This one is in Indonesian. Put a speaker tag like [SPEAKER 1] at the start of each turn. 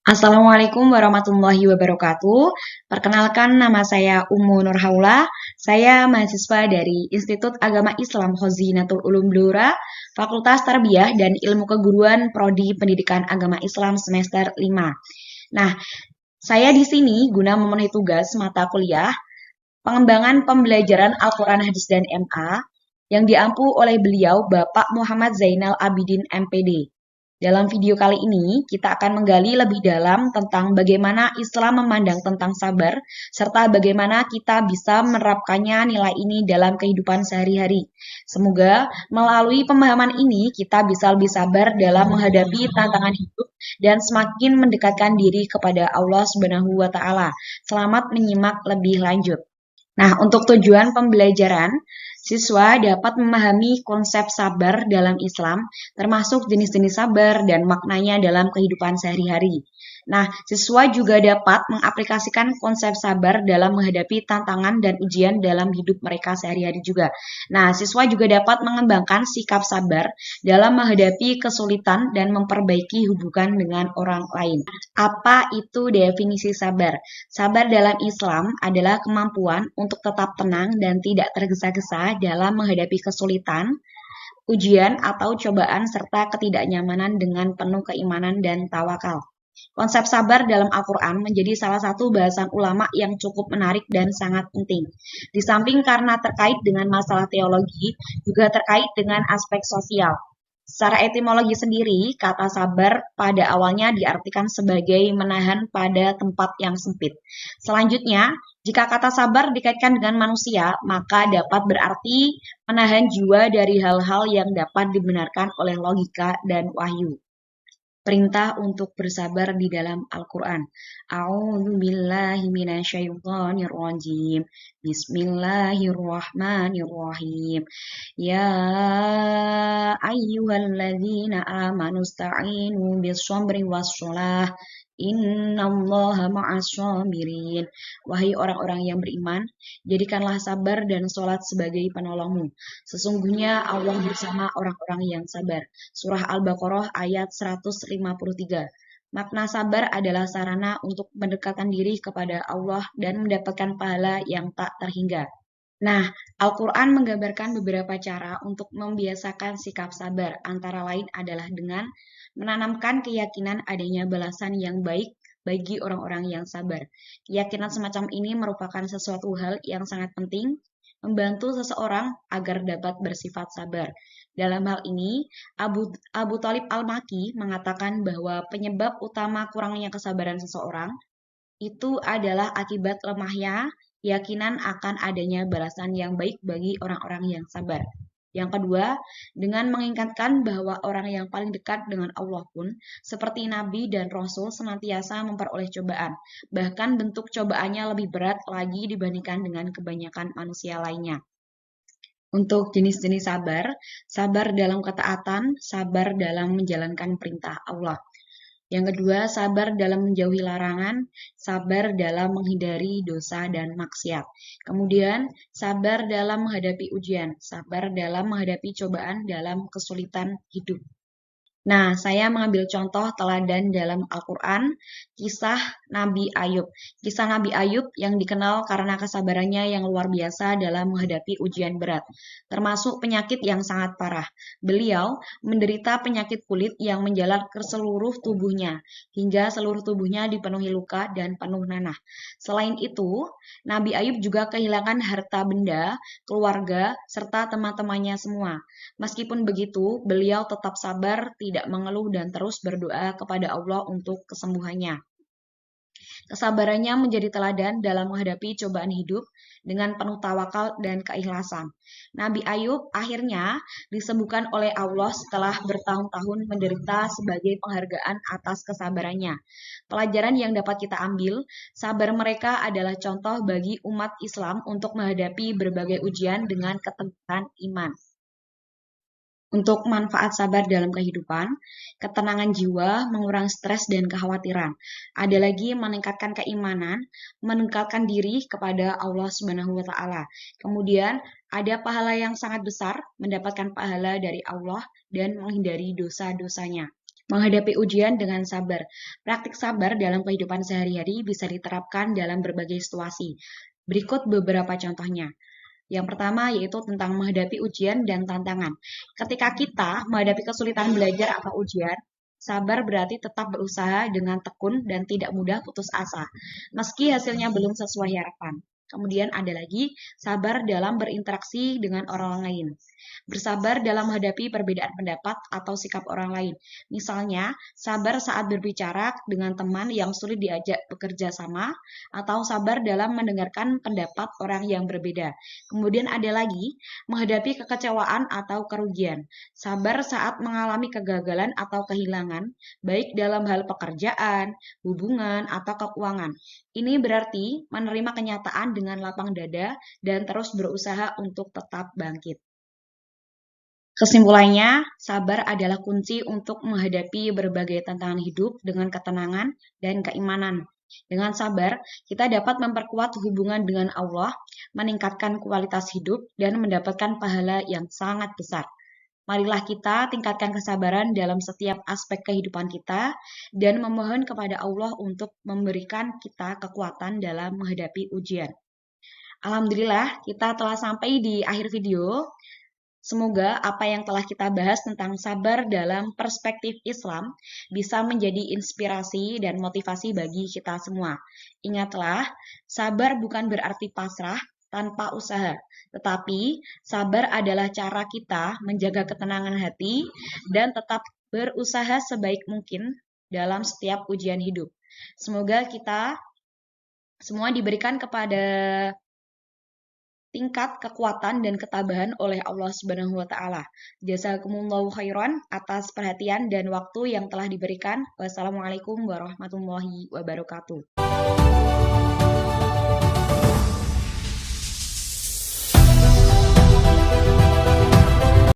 [SPEAKER 1] Assalamualaikum warahmatullahi wabarakatuh. Perkenalkan, nama saya Ummu Nurhaula. Saya mahasiswa dari Institut Agama Islam Khazinatul Ulum Blora, Fakultas Tarbiyah dan Ilmu Keguruan Prodi Pendidikan Agama Islam semester 5. Nah, saya di sini guna memenuhi tugas mata kuliah pengembangan pembelajaran Al-Quran Hadis dan MA yang diampu oleh beliau Bapak Muhammad Zainal Abidin MPD. Dalam video kali ini, kita akan menggali lebih dalam tentang bagaimana Islam memandang tentang sabar, serta bagaimana kita bisa menerapkannya nilai ini dalam kehidupan sehari-hari. Semoga melalui pemahaman ini, kita bisa lebih sabar dalam menghadapi tantangan hidup dan semakin mendekatkan diri kepada Allah Subhanahu wa Ta'ala. Selamat menyimak lebih lanjut. Nah, untuk tujuan pembelajaran, siswa dapat memahami konsep sabar dalam Islam, termasuk jenis-jenis sabar dan maknanya dalam kehidupan sehari-hari. Nah, siswa juga dapat mengaplikasikan konsep sabar dalam menghadapi tantangan dan ujian dalam hidup mereka sehari-hari juga. Nah, siswa juga dapat mengembangkan sikap sabar dalam menghadapi kesulitan dan memperbaiki hubungan dengan orang lain. Apa itu definisi sabar? Sabar dalam Islam adalah kemampuan untuk tetap tenang dan tidak tergesa-gesa dalam menghadapi kesulitan, ujian atau cobaan serta ketidaknyamanan dengan penuh keimanan dan tawakal. Konsep sabar dalam Al-Quran menjadi salah satu bahasan ulama yang cukup menarik dan sangat penting. Di samping karena terkait dengan masalah teologi, juga terkait dengan aspek sosial. Secara etimologi sendiri, kata sabar pada awalnya diartikan sebagai menahan pada tempat yang sempit. Selanjutnya, jika kata sabar dikaitkan dengan manusia, maka dapat berarti menahan jiwa dari hal-hal yang dapat dibenarkan oleh logika dan wahyu. Perintah untuk bersabar di dalam Al-Quran. A'udzubillahi minasyaitonirrajim. Bismillahirrahmanirrahim. Ya ayyuhalladzina amanu sta'inu bis-sabri was-shalah. Innallaha ma'as-sabirin. Wahai orang-orang yang beriman, jadikanlah sabar dan sholat sebagai penolongmu. Sesungguhnya Allah bersama orang-orang yang sabar. Surah Al-Baqarah ayat 153. Makna sabar adalah sarana untuk mendekatkan diri kepada Allah dan mendapatkan pahala yang tak terhingga. Nah, Al-Quran menggambarkan beberapa cara untuk membiasakan sikap sabar, antara lain adalah dengan menanamkan keyakinan adanya balasan yang baik bagi orang-orang yang sabar. Keyakinan semacam ini merupakan sesuatu hal yang sangat penting, membantu seseorang agar dapat bersifat sabar. Dalam hal ini, Abu Thalib Al-Maki mengatakan bahwa penyebab utama kurangnya kesabaran seseorang itu adalah akibat lemahnya keyakinan akan adanya balasan yang baik bagi orang-orang yang sabar. Yang kedua, dengan mengingatkan bahwa orang yang paling dekat dengan Allah pun, seperti Nabi dan Rasul, senantiasa memperoleh cobaan. Bahkan bentuk cobaannya lebih berat lagi dibandingkan dengan kebanyakan manusia lainnya. Untuk jenis-jenis sabar, sabar dalam ketaatan, sabar dalam menjalankan perintah Allah. Yang kedua, sabar dalam menjauhi larangan, sabar dalam menghindari dosa dan maksiat. Kemudian, sabar dalam menghadapi ujian, sabar dalam menghadapi cobaan dalam kesulitan hidup. Nah, saya mengambil contoh teladan dalam Al-Quran, kisah Nabi Ayub. Kisah Nabi Ayub yang dikenal karena kesabarannya yang luar biasa dalam menghadapi ujian berat, termasuk penyakit yang sangat parah. Beliau menderita penyakit kulit yang menjalar ke seluruh tubuhnya, hingga seluruh tubuhnya dipenuhi luka dan penuh nanah. Selain itu, Nabi Ayub juga kehilangan harta benda, keluarga, serta teman-temannya semua. Meskipun begitu, beliau tetap sabar, tidak mengeluh dan terus berdoa kepada Allah untuk kesembuhannya. Kesabarannya menjadi teladan dalam menghadapi cobaan hidup dengan penuh tawakal dan keikhlasan. Nabi Ayub akhirnya disembuhkan oleh Allah setelah bertahun-tahun menderita sebagai penghargaan atas kesabarannya. Pelajaran yang dapat kita ambil, sabar mereka adalah contoh bagi umat Islam untuk menghadapi berbagai ujian dengan keteguhan iman. Untuk manfaat sabar dalam kehidupan, ketenangan jiwa, mengurangi stres dan kekhawatiran. Ada lagi meningkatkan keimanan, meningkatkan diri kepada Allah Subhanahu wa Ta'ala. Kemudian ada pahala yang sangat besar, mendapatkan pahala dari Allah dan menghindari dosa-dosanya. Menghadapi ujian dengan sabar. Praktik sabar dalam kehidupan sehari-hari bisa diterapkan dalam berbagai situasi. Berikut beberapa contohnya. Yang pertama yaitu tentang menghadapi ujian dan tantangan. Ketika kita menghadapi kesulitan belajar atau ujian, sabar berarti tetap berusaha dengan tekun dan tidak mudah putus asa, meski hasilnya belum sesuai harapan. Kemudian ada lagi sabar dalam berinteraksi dengan orang lain. Bersabar dalam menghadapi perbedaan pendapat atau sikap orang lain. Misalnya, sabar saat berbicara dengan teman yang sulit diajak bekerja sama, atau sabar dalam mendengarkan pendapat orang yang berbeda. Kemudian ada lagi, menghadapi kekecewaan atau kerugian. Sabar saat mengalami kegagalan atau kehilangan, baik dalam hal pekerjaan, hubungan, atau keuangan. Ini berarti menerima kenyataan dengan lapang dada dan terus berusaha untuk tetap bangkit. Kesimpulannya, sabar adalah kunci untuk menghadapi berbagai tantangan hidup dengan ketenangan dan keimanan. Dengan sabar, kita dapat memperkuat hubungan dengan Allah, meningkatkan kualitas hidup, dan mendapatkan pahala yang sangat besar. Marilah kita tingkatkan kesabaran dalam setiap aspek kehidupan kita dan memohon kepada Allah untuk memberikan kita kekuatan dalam menghadapi ujian. Alhamdulillah, kita telah sampai di akhir video. Semoga apa yang telah kita bahas tentang sabar dalam perspektif Islam bisa menjadi inspirasi dan motivasi bagi kita semua. Ingatlah, sabar bukan berarti pasrah tanpa usaha, tetapi sabar adalah cara kita menjaga ketenangan hati dan tetap berusaha sebaik mungkin dalam setiap ujian hidup. Semoga kita semua diberikan kepada tingkat kekuatan dan ketabahan oleh Allah Subhanahu wa taala. Jazakumullahu khairan atas perhatian dan waktu yang telah diberikan. Wassalamualaikum warahmatullahi wabarakatuh.